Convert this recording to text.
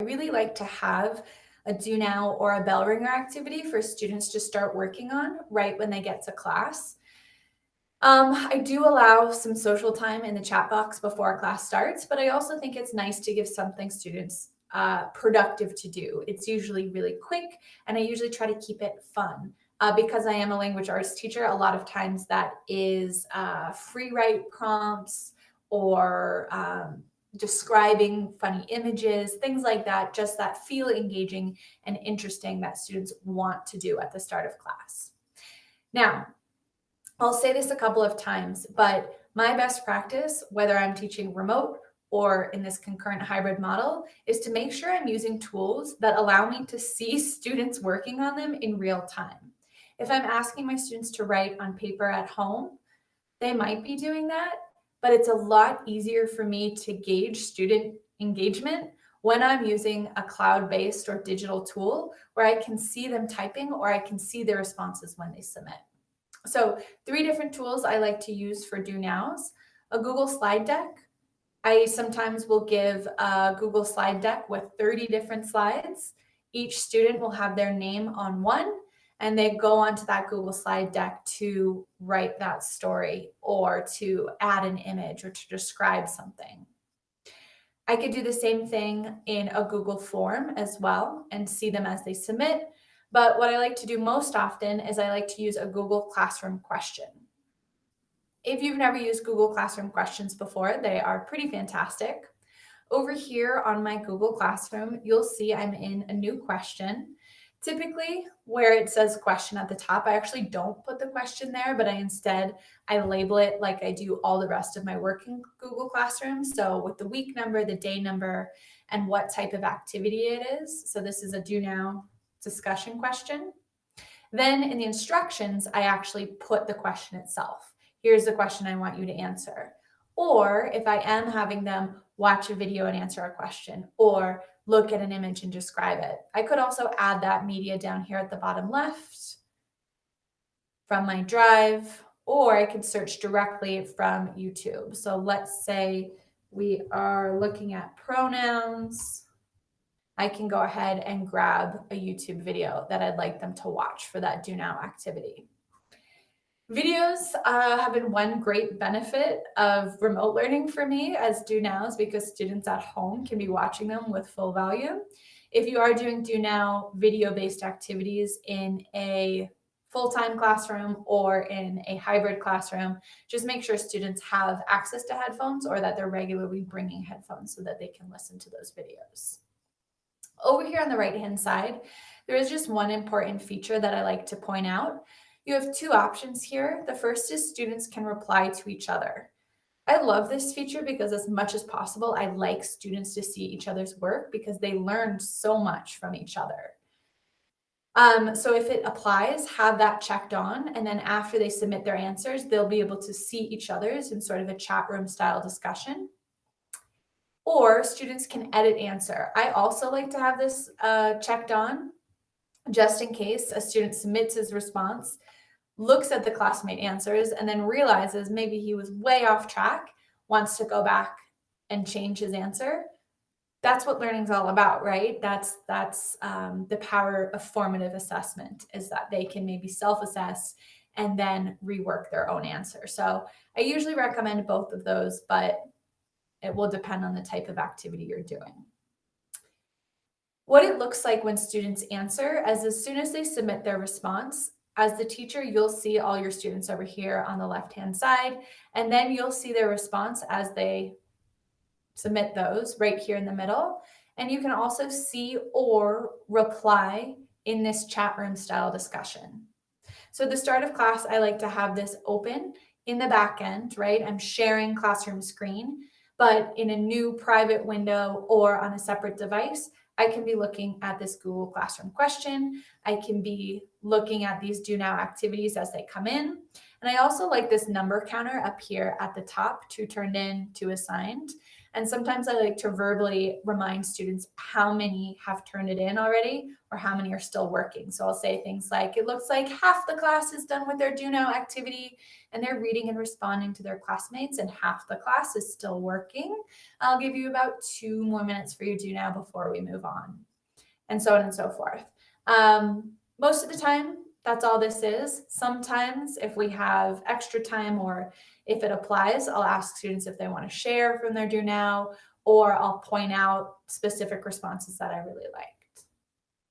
really like to have a do now or a bell ringer activity for students to start working on right when they get to class. I do allow some social time in the chat box before class starts, but I also think it's nice to give something students productive to do. It's usually really quick, and I usually try to keep it fun. Because I am a language arts teacher, a lot of times that is free write prompts or describing funny images, things like that, just that feel engaging and interesting that students want to do at the start of class. Now, I'll say this a couple of times, but my best practice, whether I'm teaching remote or in this concurrent hybrid model, is to make sure I'm using tools that allow me to see students working on them in real time. If I'm asking my students to write on paper at home, they might be doing that, but it's a lot easier for me to gauge student engagement when I'm using a cloud-based or digital tool where I can see them typing or I can see their responses when they submit. So 3 different tools I like to use for do nows: a Google slide deck. I sometimes will give a Google slide deck with 30 different slides. Each student will have their name on one, and they go onto that Google slide deck to write that story or to add an image or to describe something. I could do the same thing in a Google form as well and see them as they submit. But what I like to do most often is I like to use a Google Classroom question. If you've never used Google Classroom questions before, they are pretty fantastic. Over here on my Google Classroom, you'll see I'm in a new question. Typically, where it says question at the top, I actually don't put the question there, but I label it like I do all the rest of my work in Google Classroom. So with the week number, the day number, and what type of activity it is. So this is a do now discussion question. Then in the instructions, I actually put the question itself. Here's the question I want you to answer. Or if I am having them watch a video and answer a question, or look at an image and describe it, I could also add that media down here at the bottom left from my drive, or I could search directly from YouTube. So let's say we are looking at pronouns. I can go ahead and grab a YouTube video that I'd like them to watch for that do now activity. Videos have been one great benefit of remote learning for me as do nows, because students at home can be watching them with full volume. If you are doing do now video-based activities in a full-time classroom or in a hybrid classroom, just make sure students have access to headphones or that they're regularly bringing headphones so that they can listen to those videos. Over here on the right-hand side, there is just one important feature that I like to point out. You have 2 options here. The first is students can reply to each other. I love this feature because as much as possible, I like students to see each other's work because they learn so much from each other. So if it applies, have that checked on, and then after they submit their answers, they'll be able to see each other's in sort of a chat room style discussion. Or students can edit answer. I also like to have this checked on just in case a student submits his response, looks at the classmate answers, and then realizes maybe he was way off track, wants to go back and change his answer. That's what learning's all about, right? That's the power of formative assessment, is that they can maybe self-assess and then rework their own answer. So I usually recommend both of those, but it will depend on the type of activity you're doing. What it looks like when students answer, as soon as they submit their response, as the teacher, you'll see all your students over here on the left-hand side, and then you'll see their response as they submit those right here in the middle. And you can also see or reply in this chat room style discussion. So at the start of class, I like to have this open in the back end, right? I'm sharing classroom screen, but in a new private window or on a separate device, I can be looking at this Google Classroom question. I can be looking at these do now activities as they come in. And I also like this number counter up here at the top, 2 turned in, 2 assigned. And sometimes I like to verbally remind students how many have turned it in already or how many are still working. So I'll say things like, it looks like half the class is done with their do now activity and they're reading and responding to their classmates, and half the class is still working. I'll give you about 2 more minutes for your do now before we move on, and so on and so forth. Most of the time, that's all this is. Sometimes if we have extra time or if it applies, I'll ask students if they want to share from their do now, or I'll point out specific responses that I really like.